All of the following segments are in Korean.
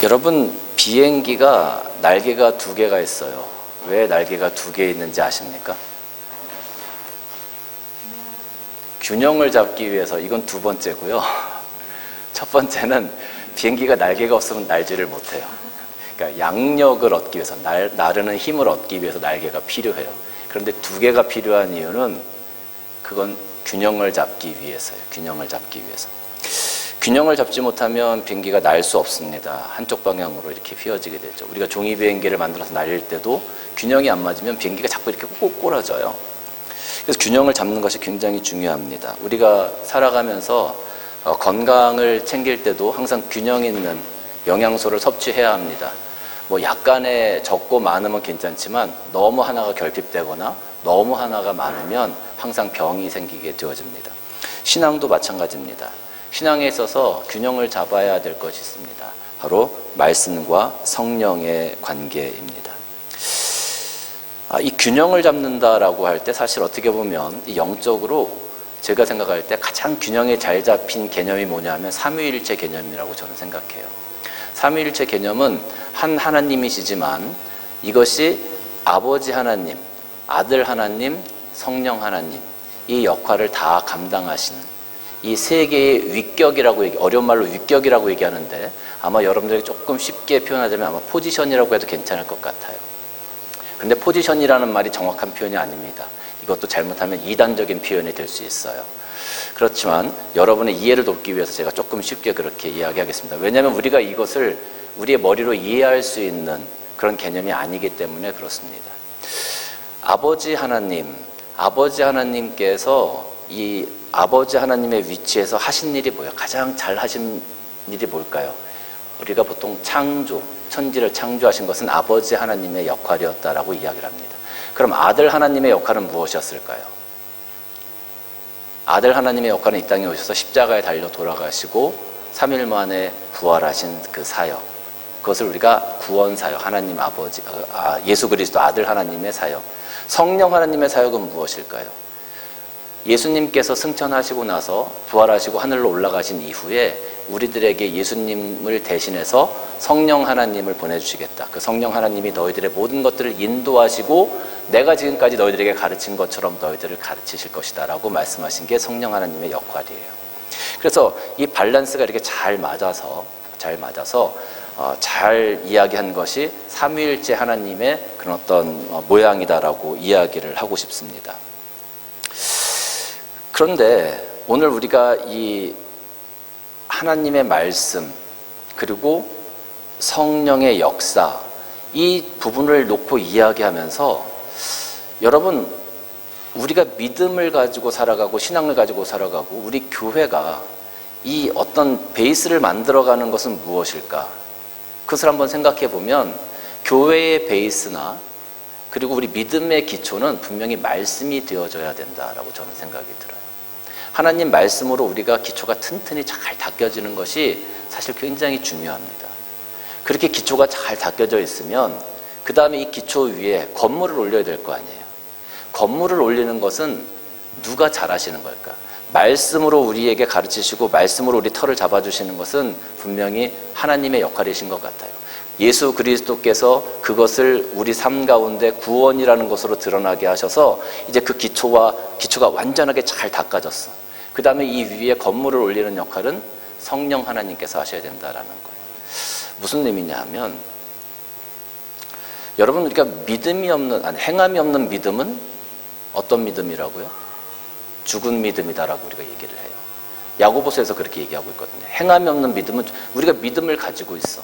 여러분, 비행기가 날개가 2개가 있어요. 왜 날개가 2개 있는지 아십니까? 균형을 잡기 위해서. 이건 2번째고요. 첫 번째는 비행기가 날개가 없으면 날지를 못해요. 그러니까 양력을 얻기 위해서, 나르는 힘을 얻기 위해서 날개가 필요해요. 그런데 2개가 필요한 이유는 그건 균형을 잡기 위해서예요. 균형을 잡기 위해서. 균형을 잡지 못하면 비행기가 날 수 없습니다. 한쪽 방향으로 이렇게 휘어지게 되죠. 우리가 종이 비행기를 만들어서 날릴 때도 균형이 안 맞으면 비행기가 자꾸 이렇게 꼬꾸라져요. 그래서 균형을 잡는 것이 굉장히 중요합니다. 우리가 살아가면서 건강을 챙길 때도 항상 균형 있는 영양소를 섭취해야 합니다. 뭐 약간의 적고 많으면 괜찮지만 너무 하나가 결핍되거나 너무 하나가 많으면 항상 병이 생기게 되어집니다. 신앙도 마찬가지입니다. 신앙에 있어서 균형을 잡아야 될 것이 있습니다. 바로 말씀과 성령의 관계입니다. 이 균형을 잡는다라고 할 때 사실 어떻게 보면 영적으로 제가 생각할 때 가장 균형이 잘 잡힌 개념이 뭐냐면 삼위일체 개념이라고 저는 생각해요. 삼위일체 개념은 한 하나님이시지만 이것이 아버지 하나님, 아들 하나님, 성령 하나님, 이 역할을 다 감당하시는 이 세 개의 위격이라고 어려운 말로 위격이라고 얘기하는데 아마 여러분들이 조금 쉽게 표현하자면 아마 포지션이라고 해도 괜찮을 것 같아요. 근데 포지션이라는 말이 정확한 표현이 아닙니다. 이것도 잘못하면 이단적인 표현이 될 수 있어요. 그렇지만 여러분의 이해를 돕기 위해서 제가 조금 쉽게 그렇게 이야기하겠습니다. 왜냐하면 우리가 이것을 우리의 머리로 이해할 수 있는 그런 개념이 아니기 때문에 그렇습니다. 아버지 하나님께서 이 아버지 하나님의 위치에서 하신 일이 뭐예요? 가장 잘 하신 일이 뭘까요? 우리가 보통 천지를 창조하신 것은 아버지 하나님의 역할이었다라고 이야기를 합니다. 그럼 아들 하나님의 역할은 무엇이었을까요? 아들 하나님의 역할은 이 땅에 오셔서 십자가에 달려 돌아가시고 3일 만에 부활하신 그 사역, 그것을 우리가 구원 사역, 하나님 아버지, 예수 그리스도 아들 하나님의 사역. 성령 하나님의 사역은 무엇일까요? 예수님께서 승천하시고 나서 부활하시고 하늘로 올라가신 이후에 우리들에게 예수님을 대신해서 성령 하나님을 보내주시겠다. 그 성령 하나님이 너희들의 모든 것들을 인도하시고 내가 지금까지 너희들에게 가르친 것처럼 너희들을 가르치실 것이다 라고 말씀하신 게 성령 하나님의 역할이에요. 그래서 이 밸런스가 이렇게 잘 맞아서 잘 이야기한 것이 삼위일체 하나님의 그런 어떤 모양이다라고 이야기를 하고 싶습니다. 그런데 오늘 우리가 이 하나님의 말씀 그리고 성령의 역사 이 부분을 놓고 이야기하면서 여러분, 우리가 믿음을 가지고 살아가고 신앙을 가지고 살아가고 우리 교회가 이 어떤 베이스를 만들어가는 것은 무엇일까? 그것을 한번 생각해 보면 교회의 베이스나 그리고 우리 믿음의 기초는 분명히 말씀이 되어져야 된다라고 저는 생각이 들어요. 하나님 말씀으로 우리가 기초가 튼튼히 잘 닦여지는 것이 사실 굉장히 중요합니다. 그렇게 기초가 잘 닦여져 있으면 그 다음에 이 기초 위에 건물을 올려야 될 거 아니에요. 건물을 올리는 것은 누가 잘하시는 걸까? 말씀으로 우리에게 가르치시고 말씀으로 우리 털을 잡아주시는 것은 분명히 하나님의 역할이신 것 같아요. 예수 그리스도께서 그것을 우리 삶 가운데 구원이라는 것으로 드러나게 하셔서 이제 그 기초가 완전하게 잘 닦아졌어. 그 다음에 이 위에 건물을 올리는 역할은 성령 하나님께서 하셔야 된다라는 거예요. 무슨 의미냐 하면 여러분, 우리가 행함이 없는 믿음은 어떤 믿음이라고요? 죽은 믿음이다라고 우리가 얘기를 해요. 야고보서에서 그렇게 얘기하고 있거든요. 행함이 없는 믿음은 우리가 믿음을 가지고 있어.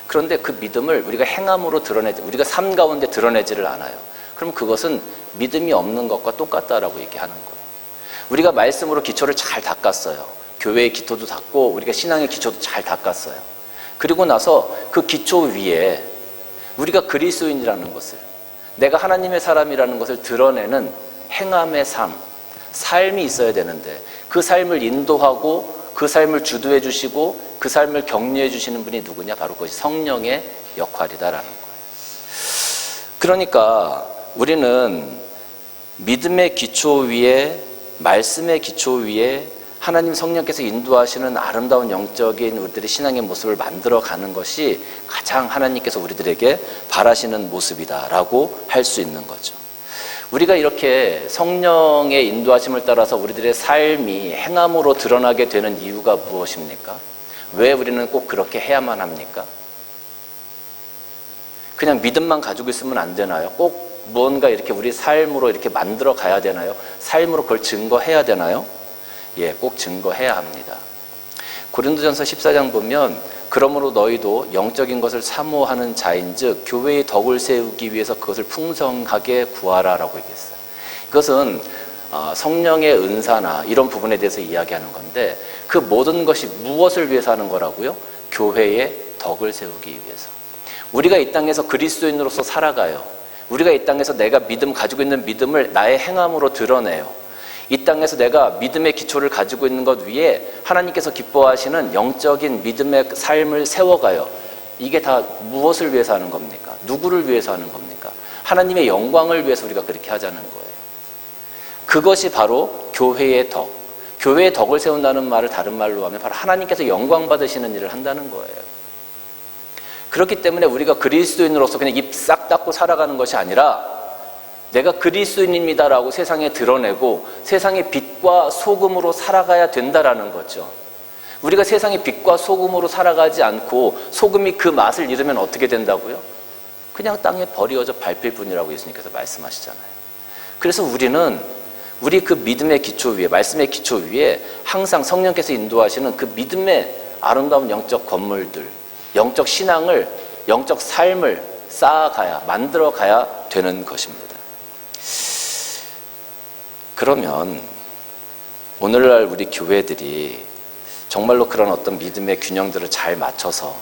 그런데 그 믿음을 우리가 행함으로 우리가 삶 가운데 드러내지를 않아요. 그럼 그것은 믿음이 없는 것과 똑같다라고 얘기하는 거예요. 우리가 말씀으로 기초를 잘 닦았어요. 교회의 기초도 닦고 우리가 신앙의 기초도 잘 닦았어요. 그리고 나서 그 기초 위에 우리가 그리스도인이라는 것을, 내가 하나님의 사람이라는 것을 드러내는 행함의 삶이 있어야 되는데 그 삶을 인도하고 그 삶을 주도해 주시고 그 삶을 격려해 주시는 분이 누구냐? 바로 그것이 성령의 역할이다라는 거예요. 그러니까 우리는 믿음의 기초 위에, 말씀의 기초 위에 하나님 성령께서 인도하시는 아름다운 영적인 우리들의 신앙의 모습을 만들어가는 것이 가장 하나님께서 우리들에게 바라시는 모습이다라고 할 수 있는 거죠. 우리가 이렇게 성령의 인도하심을 따라서 우리들의 삶이 행함으로 드러나게 되는 이유가 무엇입니까? 왜 우리는 꼭 그렇게 해야만 합니까? 그냥 믿음만 가지고 있으면 안 되나요? 꼭 무언가 이렇게 우리 삶으로 이렇게 만들어 가야 되나요? 삶으로 그걸 증거해야 되나요? 예, 꼭 증거해야 합니다. 고린도전서 14장 보면 그러므로 너희도 영적인 것을 사모하는 자인즉 교회의 덕을 세우기 위해서 그것을 풍성하게 구하라라고 얘기했어요. 이것은 성령의 은사나 이런 부분에 대해서 이야기하는 건데 그 모든 것이 무엇을 위해서 하는 거라고요? 교회의 덕을 세우기 위해서. 우리가 이 땅에서 그리스도인으로서 살아가요. 우리가 이 땅에서 내가 가지고 있는 믿음을 나의 행함으로 드러내요. 이 땅에서 내가 믿음의 기초를 가지고 있는 것 위에 하나님께서 기뻐하시는 영적인 믿음의 삶을 세워가요. 이게 다 무엇을 위해서 하는 겁니까? 누구를 위해서 하는 겁니까? 하나님의 영광을 위해서 우리가 그렇게 하자는 거예요. 그것이 바로 교회의 덕. 교회의 덕을 세운다는 말을 다른 말로 하면 바로 하나님께서 영광 받으시는 일을 한다는 거예요. 그렇기 때문에 우리가 그리스도인으로서 그냥 입 싹 닫고 살아가는 것이 아니라 내가 그리스도인입니다라고 세상에 드러내고 세상의 빛과 소금으로 살아가야 된다라는 거죠. 우리가 세상의 빛과 소금으로 살아가지 않고 소금이 그 맛을 잃으면 어떻게 된다고요? 그냥 땅에 버려져 밟힐 뿐이라고 예수님께서 말씀하시잖아요. 그래서 우리 그 믿음의 기초 위에, 말씀의 기초 위에 항상 성령께서 인도하시는 그 믿음의 아름다운 영적 건물들, 영적 신앙을, 영적 삶을 쌓아가야, 만들어가야 되는 것입니다. 그러면 오늘날 우리 교회들이 정말로 그런 어떤 믿음의 균형들을 잘 맞춰서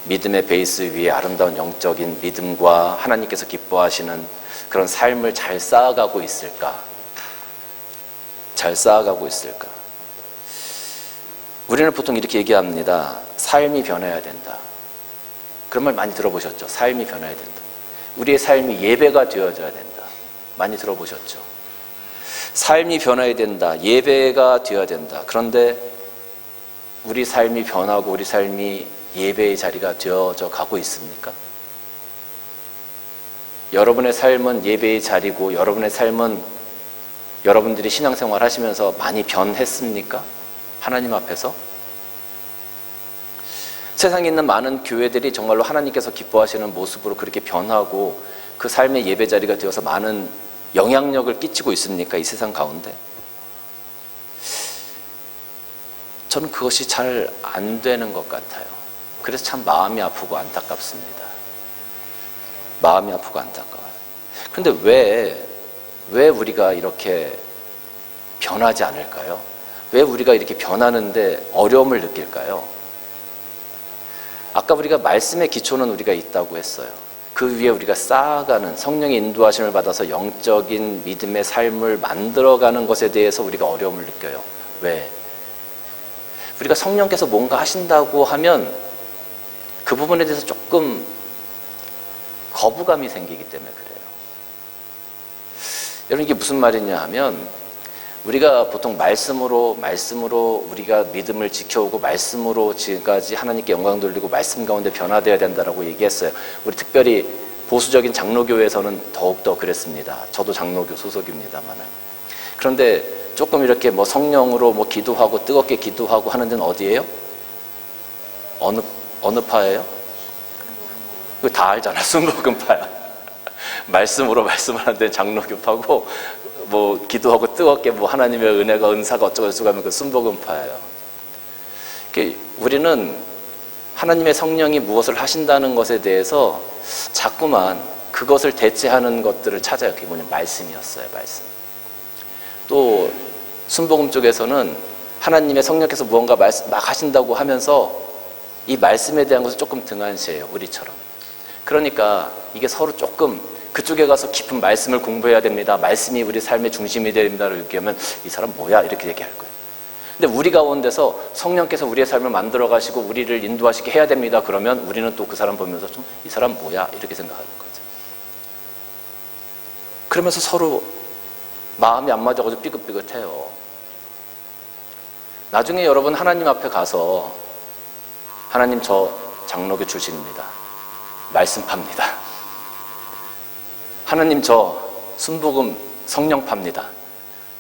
믿음의 베이스 위에 아름다운 영적인 믿음과 하나님께서 기뻐하시는 그런 삶을 잘 쌓아가고 있을까? 잘 쌓아가고 있을까? 우리는 보통 이렇게 얘기합니다. 삶이 변해야 된다. 그런 말 많이 들어보셨죠? 삶이 변해야 된다. 우리의 삶이 예배가 되어져야 된다. 많이 들어보셨죠? 삶이 변해야 된다. 예배가 되어야 된다. 그런데 우리 삶이 변하고 우리 삶이 예배의 자리가 되어져 가고 있습니까? 여러분의 삶은 예배의 자리고 여러분의 삶은 여러분들이 신앙생활 하시면서 많이 변했습니까? 하나님 앞에서? 세상에 있는 많은 교회들이 정말로 하나님께서 기뻐하시는 모습으로 그렇게 변하고 그 삶의 예배 자리가 되어서 많은 영향력을 끼치고 있습니까? 이 세상 가운데? 저는 그것이 잘 안 되는 것 같아요. 그래서 참 마음이 아프고 안타깝습니다. 마음이 아프고 안타까워요. 그런데 왜 우리가 이렇게 변하지 않을까요? 왜 우리가 이렇게 변하는데 어려움을 느낄까요? 아까 우리가 말씀의 기초는 우리가 있다고 했어요. 그 위에 우리가 쌓아가는 성령의 인도하심을 받아서 영적인 믿음의 삶을 만들어가는 것에 대해서 우리가 어려움을 느껴요. 왜? 우리가 성령께서 뭔가 하신다고 하면 그 부분에 대해서 조금 거부감이 생기기 때문에 그래요. 여러분 이게 무슨 말이냐 하면 우리가 보통 말씀으로 우리가 믿음을 지켜오고 말씀으로 지금까지 하나님께 영광 돌리고 말씀 가운데 변화되어야 된다라고 얘기했어요. 우리 특별히 보수적인 장로교에서는 더욱더 그랬습니다. 저도 장로교 소속입니다만은. 그런데 조금 이렇게 뭐 성령으로 뭐 기도하고 뜨겁게 기도하고 하는 데는 어디예요? 어느 파예요? 그거 다 알잖아. 순복음파야. 말씀으로 말씀을 하는 데는 장로교파고 뭐 기도하고 뜨겁게 뭐 하나님의 은혜가 은사가 어쩌고 저쩌고 하면 그 순복음파예요. 우리는 하나님의 성령이 무엇을 하신다는 것에 대해서 자꾸만 그것을 대체하는 것들을 찾아요. 그게 뭐냐면 말씀이었어요. 말씀. 또 순복음 쪽에서는 하나님의 성령께서 무언가 막 하신다고 하면서 이 말씀에 대한 것을 조금 등한시해요. 우리처럼. 그러니까 이게 서로 조금 그쪽에 가서 깊은 말씀을 공부해야 됩니다. 말씀이 우리 삶의 중심이 됩니다라고 얘기하면 이 사람 뭐야? 이렇게 얘기할 거예요. 근데 우리 가운데서 성령께서 우리의 삶을 만들어 가시고 우리를 인도하시게 해야 됩니다. 그러면 우리는 또 그 사람 보면서 좀 이 사람 뭐야? 이렇게 생각하는 거죠. 그러면서 서로 마음이 안 맞아가지고 삐긋삐긋해요. 나중에 여러분 하나님 앞에 가서 하나님 저 장로교 출신입니다. 말씀 팝니다. 하나님 저 순복음 성령 팝니다.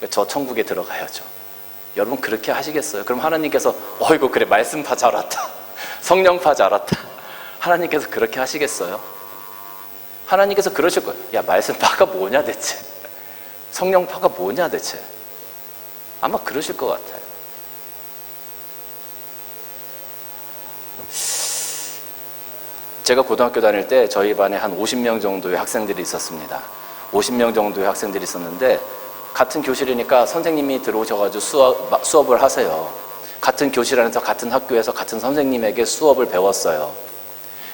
저 천국에 들어가야죠. 여러분 그렇게 하시겠어요? 그럼 하나님께서 어이구 그래 말씀 파 잘 왔다. 성령 파 잘 왔다. 하나님께서 그렇게 하시겠어요? 하나님께서 그러실 거예요. 야 말씀 파가 뭐냐 대체. 성령 파가 뭐냐 대체. 아마 그러실 것 같아요. 제가 고등학교 다닐 때 저희 반에 한 50명 정도의 학생들이 있었습니다. 50명 정도의 학생들이 있었는데 같은 교실이니까 선생님이 들어오셔가지고 수업을 하세요. 같은 교실 안에서 같은 학교에서 같은 선생님에게 수업을 배웠어요.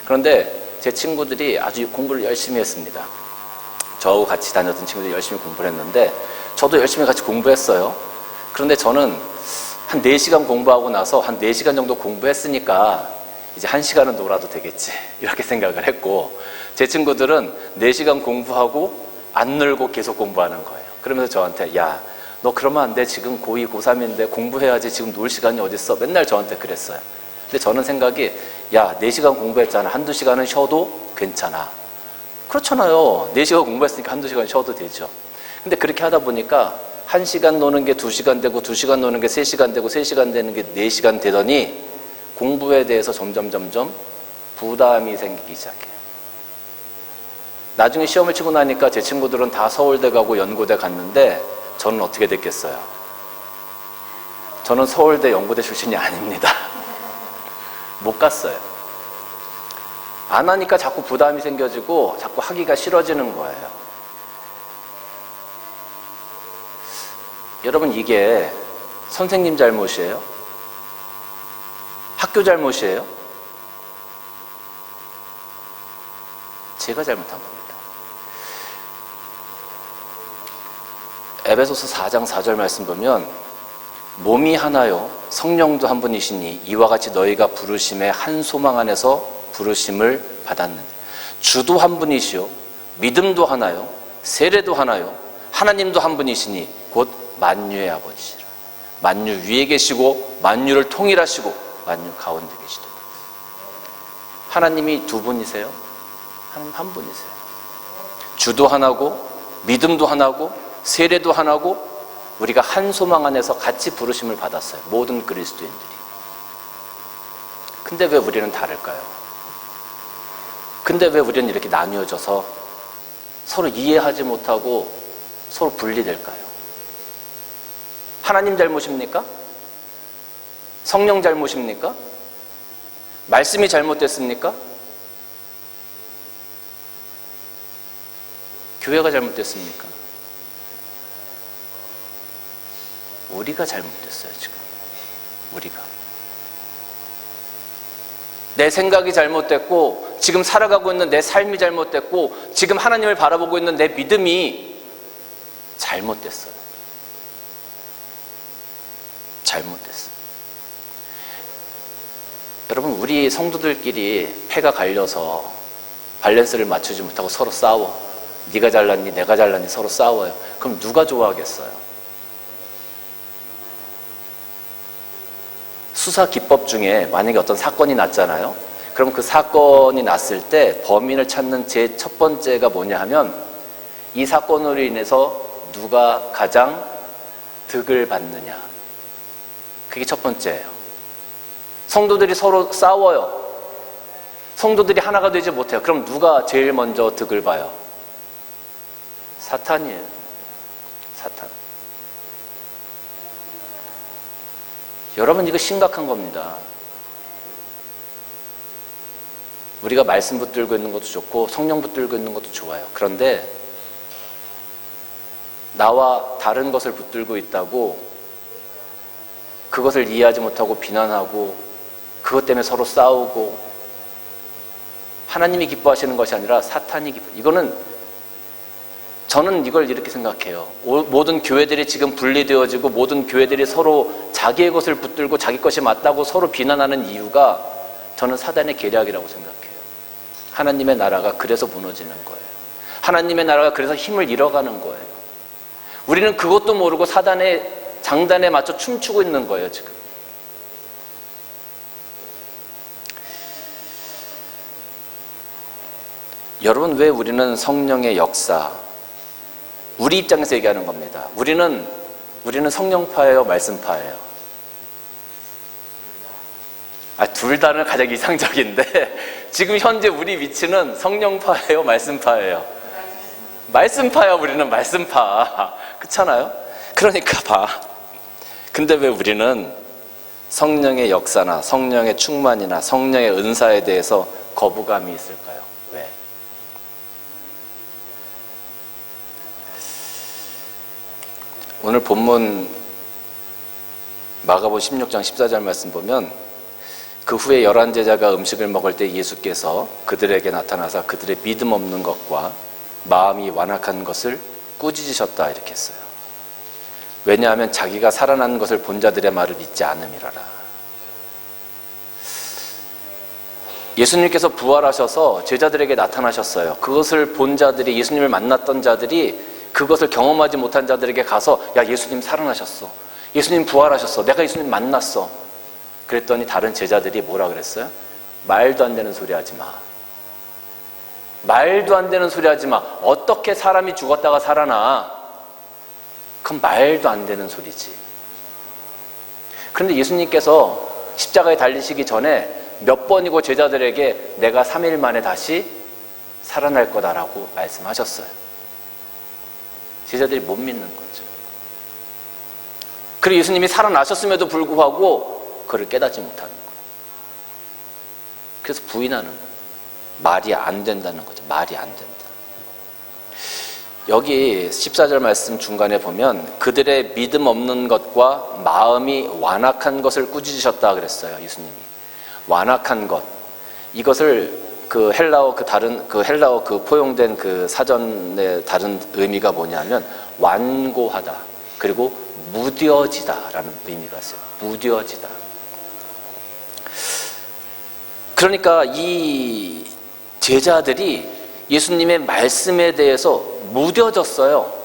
그런데 제 친구들이 아주 공부를 열심히 했습니다. 저하고 같이 다녔던 친구들이 열심히 공부를 했는데 저도 열심히 같이 공부했어요. 그런데 저는 한 4시간 공부하고 나서 한 4시간 정도 공부했으니까 이제 1시간은 놀아도 되겠지 이렇게 생각을 했고, 제 친구들은 4시간 공부하고 안 놀고 계속 공부하는 거예요. 그러면서 저한테 야 너 그러면 안 돼. 지금 고2, 고3인데 공부해야지. 지금 놀 시간이 어딨어. 맨날 저한테 그랬어요. 근데 저는 생각이 야 4시간 공부했잖아. 한두 시간은 쉬어도 괜찮아. 그렇잖아요. 4시간 공부했으니까 한두 시간 쉬어도 되죠. 근데 그렇게 하다 보니까 1시간 노는 게 2시간 되고 2시간 노는 게 3시간 되고 3시간 되는 게 4시간 되더니 공부에 대해서 점점 부담이 생기기 시작해요. 나중에 시험을 치고 나니까 제 친구들은 다 서울대 가고 연고대 갔는데 저는 어떻게 됐겠어요? 저는 서울대 연고대 출신이 아닙니다. 못 갔어요. 안 하니까 자꾸 부담이 생겨지고 자꾸 하기가 싫어지는 거예요. 여러분 이게 선생님 잘못이에요? 학교 잘못이에요? 제가 잘못한 겁니다. 에베소서 4장 4절 말씀 보면 몸이 하나요 성령도 한 분이시니 이와 같이 너희가 부르심의 한 소망 안에서 부르심을 받았는데 주도 한 분이시요 믿음도 하나요 세례도 하나요 하나님도 한 분이시니 곧 만유의 아버지시라. 만유 위에 계시고 만유를 통일하시고 만유 가운데 계시도다. 하나님이 두 분이세요? 하나님 한 분이세요. 주도 하나고 믿음도 하나고 세례도 하나고 우리가 한 소망 안에서 같이 부르심을 받았어요. 모든 그리스도인들이. 근데 왜 우리는 다를까요? 근데 왜 우리는 이렇게 나뉘어져서 서로 이해하지 못하고 서로 분리될까요? 하나님 잘못입니까? 성령 잘못입니까? 말씀이 잘못됐습니까? 교회가 잘못됐습니까? 우리가 잘못됐어요. 지금 우리가 내 생각이 잘못됐고 지금 살아가고 있는 내 삶이 잘못됐고 지금 하나님을 바라보고 있는 내 믿음이 잘못됐어요. 잘못됐어요. 여러분 우리 성도들끼리 패가 갈려서 밸런스를 맞추지 못하고 서로 싸워. 네가 잘났니 내가 잘났니 서로 싸워요. 그럼 누가 좋아하겠어요? 수사 기법 중에 만약에 어떤 사건이 났잖아요. 그럼 그 사건이 났을 때 범인을 찾는 제일 첫 번째가 뭐냐 하면 이 사건으로 인해서 누가 가장 득을 받느냐. 그게 첫 번째예요. 성도들이 서로 싸워요. 성도들이 하나가 되지 못해요. 그럼 누가 제일 먼저 득을 봐요? 사탄이에요. 사탄. 여러분 이거 심각한 겁니다. 우리가 말씀 붙들고 있는 것도 좋고 성령 붙들고 있는 것도 좋아요. 그런데 나와 다른 것을 붙들고 있다고 그것을 이해하지 못하고 비난하고 그것 때문에 서로 싸우고 하나님이 기뻐하시는 것이 아니라 사탄이 이거는 저는 이걸 이렇게 생각해요. 모든 교회들이 지금 분리되어지고 모든 교회들이 서로 자기의 것을 붙들고 자기 것이 맞다고 서로 비난하는 이유가 저는 사단의 계략이라고 생각해요. 하나님의 나라가 그래서 무너지는 거예요. 하나님의 나라가 그래서 힘을 잃어가는 거예요. 우리는 그것도 모르고 사단의 장단에 맞춰 춤추고 있는 거예요, 지금. 여러분, 왜 우리는 성령의 역사, 우리 입장에서 얘기하는 겁니다. 우리는 성령파예요, 말씀파예요? 둘 다는 가장 이상적인데 지금 현재 우리 위치는 성령파예요, 말씀파예요? 말씀파야. 우리는 말씀파. 그렇잖아요? 그러니까 봐. 근데 왜 우리는 성령의 역사나 성령의 충만이나 성령의 은사에 대해서 거부감이 있을까요? 왜? 오늘 본문 마가복음 16장 14절 말씀 보면 그 후에 11제자가 음식을 먹을 때 예수께서 그들에게 나타나서 그들의 믿음 없는 것과 마음이 완악한 것을 꾸짖으셨다 이렇게 했어요. 왜냐하면 자기가 살아난 것을 본 자들의 말을 믿지 않음이라라. 예수님께서 부활하셔서 제자들에게 나타나셨어요. 그것을 본 자들이, 예수님을 만났던 자들이 그것을 경험하지 못한 자들에게 가서 야, 예수님 살아나셨어, 예수님 부활하셨어, 내가 예수님 만났어. 그랬더니 다른 제자들이 뭐라 그랬어요? 말도 안 되는 소리 하지 마. 말도 안 되는 소리 하지 마. 어떻게 사람이 죽었다가 살아나? 그건 말도 안 되는 소리지. 그런데 예수님께서 십자가에 달리시기 전에 몇 번이고 제자들에게 내가 3일 만에 다시 살아날 거다라고 말씀하셨어요. 제자들이 못 믿는 거죠. 그리고 예수님이 살아나셨음에도 불구하고 그를 깨닫지 못하는 거예요. 그래서 부인하는 거예요. 말이 안 된다는 거죠. 말이 안 된다. 여기 14절 말씀 중간에 보면 그들의 믿음 없는 것과 마음이 완악한 것을 꾸짖으셨다 그랬어요. 예수님이. 완악한 것. 이것을 그 헬라어 포용된 그 사전의 다른 의미가 뭐냐면 완고하다. 그리고 무뎌지다라는 의미가 있어요. 무뎌지다. 그러니까 이 제자들이 예수님의 말씀에 대해서 무뎌졌어요.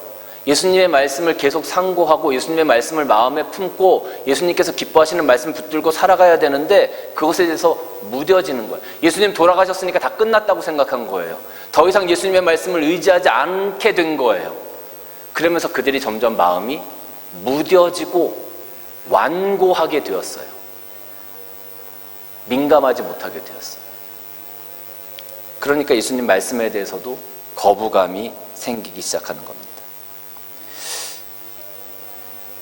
예수님의 말씀을 계속 상고하고 예수님의 말씀을 마음에 품고 예수님께서 기뻐하시는 말씀을 붙들고 살아가야 되는데 그것에 대해서 무뎌지는 거예요. 예수님 돌아가셨으니까 다 끝났다고 생각한 거예요. 더 이상 예수님의 말씀을 의지하지 않게 된 거예요. 그러면서 그들이 점점 마음이 무뎌지고 완고하게 되었어요. 민감하지 못하게 되었어요. 그러니까 예수님 말씀에 대해서도 거부감이 생기기 시작하는 겁니다.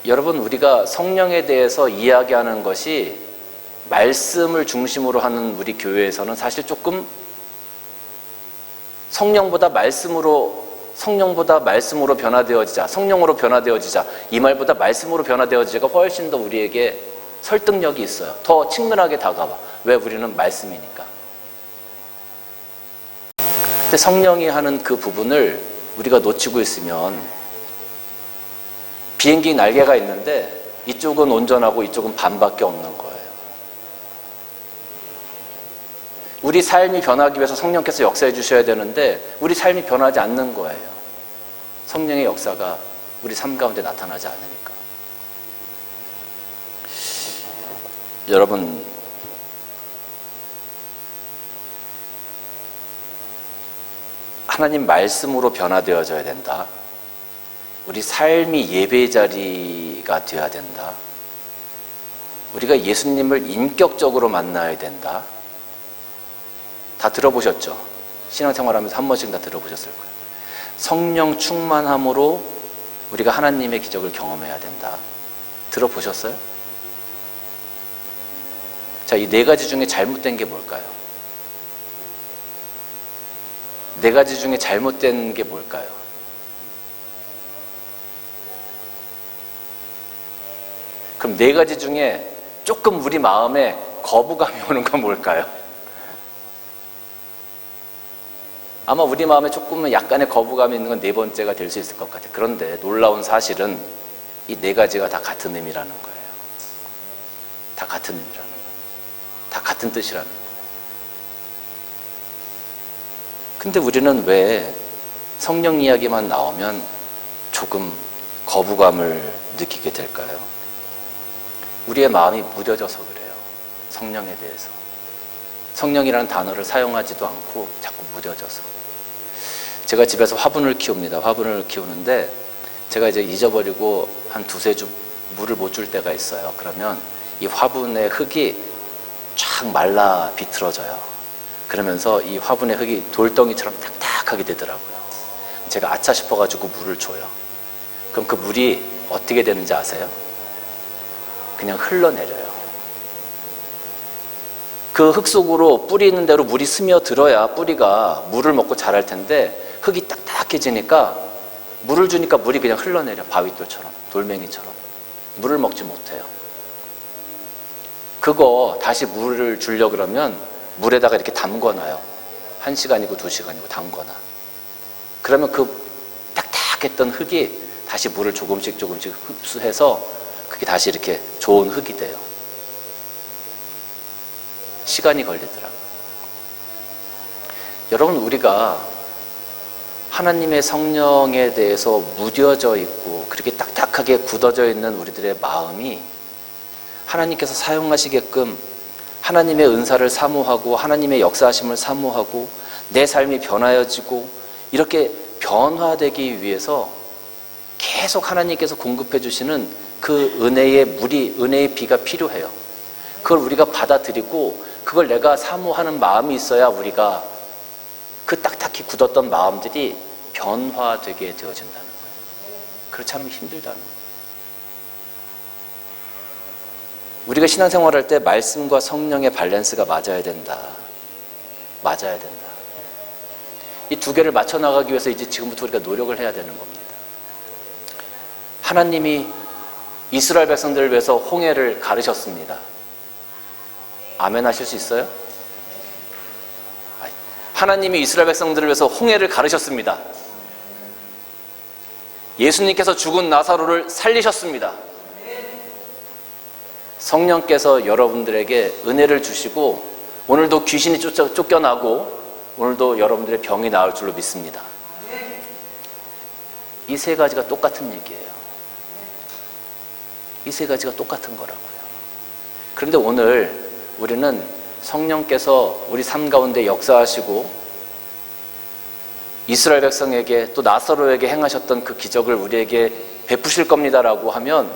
여러분, 우리가 성령에 대해서 이야기하는 것이 말씀을 중심으로 하는 우리 교회에서는 사실 조금 성령보다 말씀으로 변화되어지자, 성령으로 변화되어지자, 이 말보다 말씀으로 변화되어지자가 훨씬 더 우리에게 설득력이 있어요. 더 친근하게 다가와. 왜? 우리는 말씀이니까. 근데 성령이 하는 그 부분을 우리가 놓치고 있으면 비행기 날개가 있는데 이쪽은 온전하고 이쪽은 반밖에 없는 거예요. 우리 삶이 변하기 위해서 성령께서 역사해 주셔야 되는데 우리 삶이 변하지 않는 거예요. 성령의 역사가 우리 삶 가운데 나타나지 않으니까. 여러분, 하나님 말씀으로 변화되어져야 된다. 우리 삶이 예배의 자리가 되어야 된다. 우리가 예수님을 인격적으로 만나야 된다. 다 들어보셨죠? 신앙생활하면서 한 번씩 다 들어보셨을 거예요. 성령 충만함으로 우리가 하나님의 기적을 경험해야 된다. 들어보셨어요? 자, 이 네 가지 중에 잘못된 게 뭘까요? 네 가지 중에 잘못된 게 뭘까요? 그럼 네 가지 중에 조금 우리 마음에 거부감이 오는 건 뭘까요? 아마 우리 마음에 조금은 약간의 거부감이 있는 건 네 번째가 될 수 있을 것 같아요. 그런데 놀라운 사실은 이 네 가지가 다 같은 의미라는 거예요. 다 같은 의미라는 거예요. 다 같은 뜻이라는 거예요. 근데 우리는 왜 성령 이야기만 나오면 조금 거부감을 느끼게 될까요? 우리의 마음이 무뎌져서 그래요. 성령에 대해서. 성령이라는 단어를 사용하지도 않고 자꾸 무뎌져서. 제가 집에서 화분을 키웁니다. 화분을 키우는데 제가 이제 잊어버리고 한 두세 주 물을 못 줄 때가 있어요. 그러면 이 화분의 흙이 쫙 말라 비틀어져요. 그러면서 이 화분의 흙이 돌덩이처럼 딱딱하게 되더라고요. 제가 아차 싶어가지고 물을 줘요. 그럼 그 물이 어떻게 되는지 아세요? 그냥 흘러내려요. 그 흙 속으로 뿌리 있는 대로 물이 스며들어야 뿌리가 물을 먹고 자랄 텐데 흙이 딱딱해지니까 물을 주니까 물이 그냥 흘러내려. 바위돌처럼, 돌멩이처럼. 물을 먹지 못해요. 그거 다시 물을 주려고 그러면 물에다가 이렇게 담궈놔요. 1시간이고 2시간이고 담궈놔. 그러면 그 딱딱했던 흙이 다시 물을 조금씩 흡수해서 그게 다시 이렇게 좋은 흙이 돼요. 시간이 걸리더라고요. 여러분, 우리가 하나님의 성령에 대해서 무뎌져 있고 그렇게 딱딱하게 굳어져 있는 우리들의 마음이 하나님께서 사용하시게끔 하나님의 은사를 사모하고 하나님의 역사하심을 사모하고 내 삶이 변화여지고 이렇게 변화되기 위해서 계속 하나님께서 공급해 주시는 그 은혜의 물이, 은혜의 비가 필요해요. 그걸 우리가 받아들이고 그걸 내가 사모하는 마음이 있어야 우리가 그 딱딱히 굳었던 마음들이 변화되게 되어진다는 거예요. 그렇지 않으면 힘들다는 거예요. 우리가 신앙생활할 때 말씀과 성령의 밸런스가 맞아야 된다. 맞아야 된다. 이 두 개를 맞춰 나가기 위해서 이제 지금부터 우리가 노력을 해야 되는 겁니다. 하나님이 이스라엘 백성들을 위해서 홍해를 가르셨습니다. 아멘 하실 수 있어요? 하나님이 이스라엘 백성들을 위해서 홍해를 가르셨습니다. 예수님께서 죽은 나사로를 살리셨습니다. 성령께서 여러분들에게 은혜를 주시고 오늘도 귀신이 쫓겨나고 오늘도 여러분들의 병이 나을 줄로 믿습니다. 이 세 가지가 똑같은 얘기예요. 이 세 가지가 똑같은 거라고요. 그런데 오늘 우리는 성령께서 우리 삶 가운데 역사하시고 이스라엘 백성에게 또 나사로에게 행하셨던 그 기적을 우리에게 베푸실 겁니다라고 하면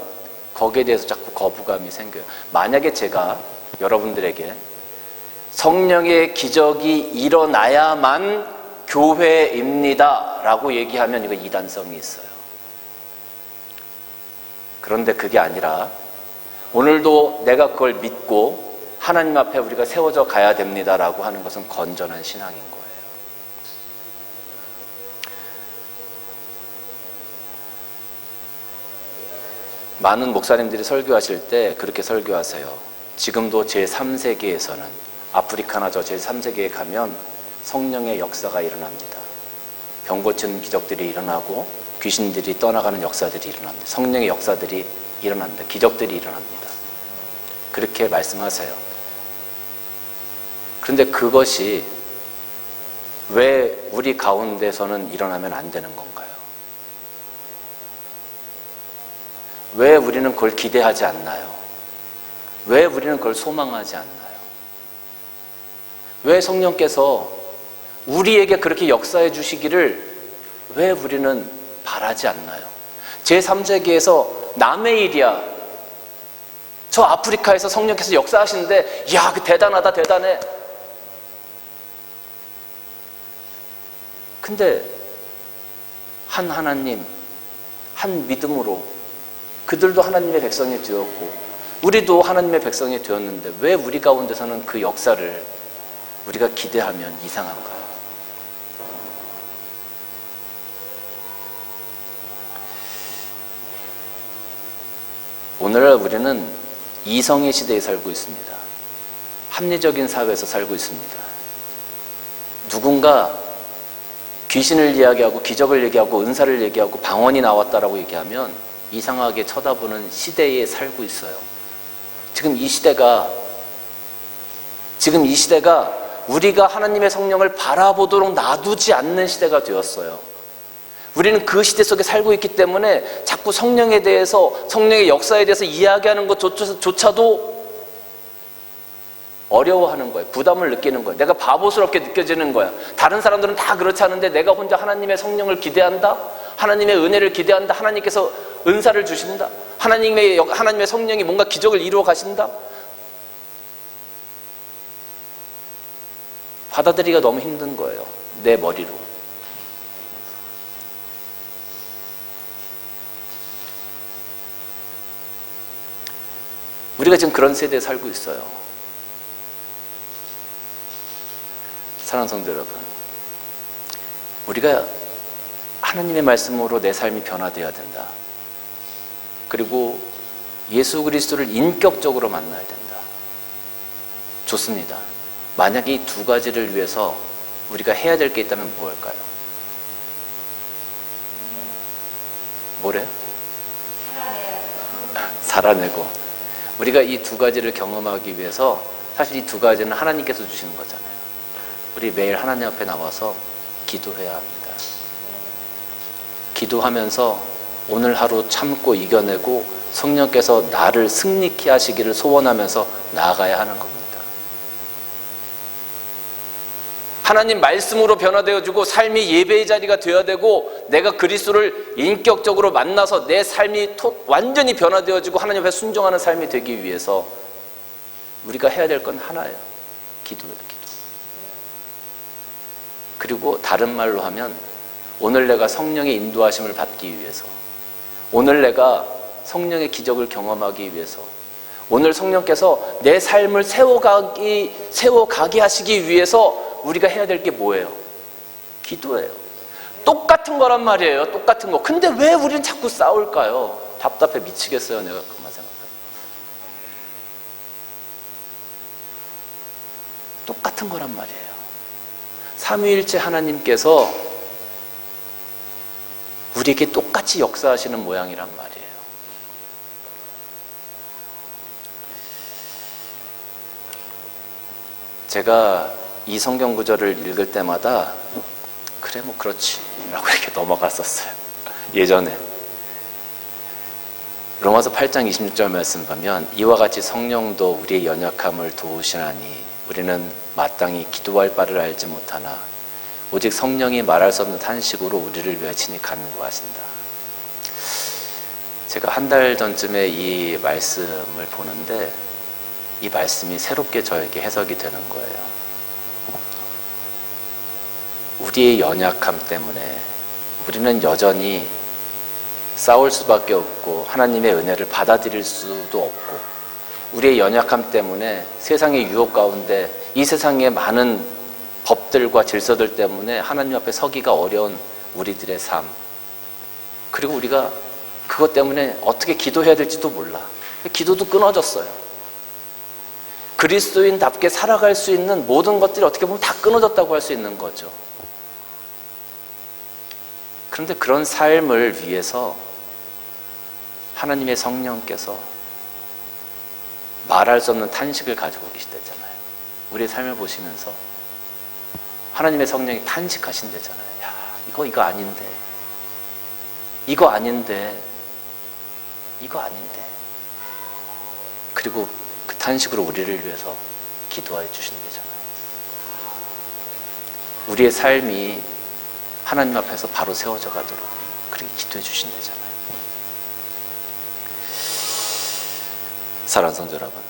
거기에 대해서 자꾸 거부감이 생겨요. 만약에 제가 여러분들에게 성령의 기적이 일어나야만 교회입니다 라고 얘기하면 이거 이단성이 있어요. 그런데 그게 아니라 오늘도 내가 그걸 믿고 하나님 앞에 우리가 세워져 가야 됩니다라고 하는 것은 건전한 신앙인 거예요. 많은 목사님들이 설교하실 때 그렇게 설교하세요. 지금도 제3세계에서는 아프리카나 저 제3세계에 가면 성령의 역사가 일어납니다. 병 고치는 기적들이 일어나고 귀신들이 떠나가는 역사들이 일어납니다. 성령의 역사들이 일어납니다. 기적들이 일어납니다. 그렇게 말씀하세요. 그런데 그것이 왜 우리 가운데서는 일어나면 안 되는 건가요? 왜 우리는 그걸 기대하지 않나요? 왜 우리는 그걸 소망하지 않나요? 왜 성령께서 우리에게 그렇게 역사해 주시기를 왜 우리는 바라지 않나요? 제3세계에서 남의 일이야. 저 아프리카에서 성령께서 역사하시는데 야, 그 대단하다, 대단해. 근데 한 하나님, 한 믿음으로 그들도 하나님의 백성이 되었고 우리도 하나님의 백성이 되었는데 왜 우리 가운데서는 그 역사를 우리가 기대하면 이상한가요? 오늘날 우리는 이성의 시대에 살고 있습니다. 합리적인 사회에서 살고 있습니다. 누군가 귀신을 이야기하고 기적을 얘기하고 은사를 얘기하고 방언이 나왔다라고 얘기하면 이상하게 쳐다보는 시대에 살고 있어요. 지금 이 시대가 우리가 하나님의 성령을 바라보도록 놔두지 않는 시대가 되었어요. 우리는 그 시대 속에 살고 있기 때문에 자꾸 성령에 대해서, 성령의 역사에 대해서 이야기하는 것조차도 어려워하는 거예요. 부담을 느끼는 거예요. 내가 바보스럽게 느껴지는 거야. 다른 사람들은 다 그렇지 않은데 내가 혼자 하나님의 성령을 기대한다? 하나님의 은혜를 기대한다? 하나님께서 은사를 주신다? 하나님의 성령이 뭔가 기적을 이루어 가신다? 받아들이기가 너무 힘든 거예요. 내 머리로. 우리가 지금 그런 세대에 살고 있어요. 사랑하는 성도 여러분, 우리가 하나님의 말씀으로 내 삶이 변화되어야 된다. 그리고 예수 그리스도를 인격적으로 만나야 된다. 좋습니다. 만약에 이 두 가지를 위해서 우리가 해야 될 게 있다면 무엇일까요? 뭐래요? 살아내고. 우리가 이 두 가지를 경험하기 위해서 사실 이 두 가지는 하나님께서 주시는 거잖아요. 우리 매일 하나님 앞에 나와서 기도해야 합니다. 기도하면서 오늘 하루 참고 이겨내고 성령께서 나를 승리케 하시기를 소원하면서 나아가야 하는 겁니다. 하나님 말씀으로 변화되어지고 삶이 예배의 자리가 되어야 되고 내가 그리스도를 인격적으로 만나서 내 삶이 완전히 변화되어지고 하나님 앞에 순종하는 삶이 되기 위해서 우리가 해야 될 건 하나예요. 기도예요. 기도. 그리고 다른 말로 하면 오늘 내가 성령의 인도하심을 받기 위해서, 오늘 내가 성령의 기적을 경험하기 위해서, 오늘 성령께서 내 삶을 세워가게 하시기 위해서 우리가 해야 될 게 뭐예요? 기도예요. 똑같은 거란 말이에요. 똑같은 거. 근데 왜 우리는 자꾸 싸울까요? 답답해 미치겠어요. 내가 그만 생각하면. 똑같은 거란 말이에요. 삼위일체 하나님께서 우리에게 똑같이 역사하시는 모양이란 말이에요. 제가 이 성경 구절을 읽을 때마다 그래 뭐 그렇지 라고 이렇게 넘어갔었어요. 예전에 로마서 8장 26절 말씀 보면 이와 같이 성령도 우리의 연약함을 도우시나니 우리는 마땅히 기도할 바를 알지 못하나 오직 성령이 말할 수 없는 탄식으로 우리를 위하여 친히 간구하신다. 제가 한 달 전쯤에 이 말씀을 보는데 이 말씀이 새롭게 저에게 해석이 되는 거예요. 우리의 연약함 때문에 우리는 여전히 싸울 수밖에 없고 하나님의 은혜를 받아들일 수도 없고, 우리의 연약함 때문에 세상의 유혹 가운데 이 세상의 많은 법들과 질서들 때문에 하나님 앞에 서기가 어려운 우리들의 삶, 그리고 우리가 그것 때문에 어떻게 기도해야 될지도 몰라. 기도도 끊어졌어요. 그리스도인답게 살아갈 수 있는 모든 것들이 어떻게 보면 다 끊어졌다고 할 수 있는 거죠. 그런데 그런 삶을 위해서 하나님의 성령께서 말할 수 없는 탄식을 가지고 계시대잖아요. 우리의 삶을 보시면서 하나님의 성령이 탄식하신대잖아요. 야, 이거 아닌데. 이거 아닌데. 이거 아닌데. 그리고 그 탄식으로 우리를 위해서 기도해 주신대잖아요. 우리의 삶이 하나님 앞에서 바로 세워져 가도록 그렇게 기도해 주신대잖아요. 사랑하는 성도 여러분,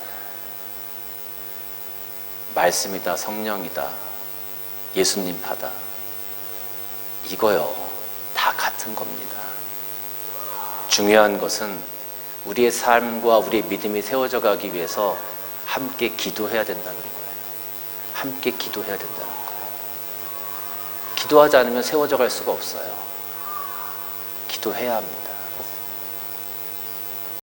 말씀이다, 성령이다, 예수님파다, 이거요 다 같은 겁니다. 중요한 것은 우리의 삶과 우리의 믿음이 세워져 가기 위해서 함께 기도해야 된다는 거예요. 함께 기도해야 된다는 거예요. 기도하지 않으면 세워져 갈 수가 없어요. 기도해야 합니다.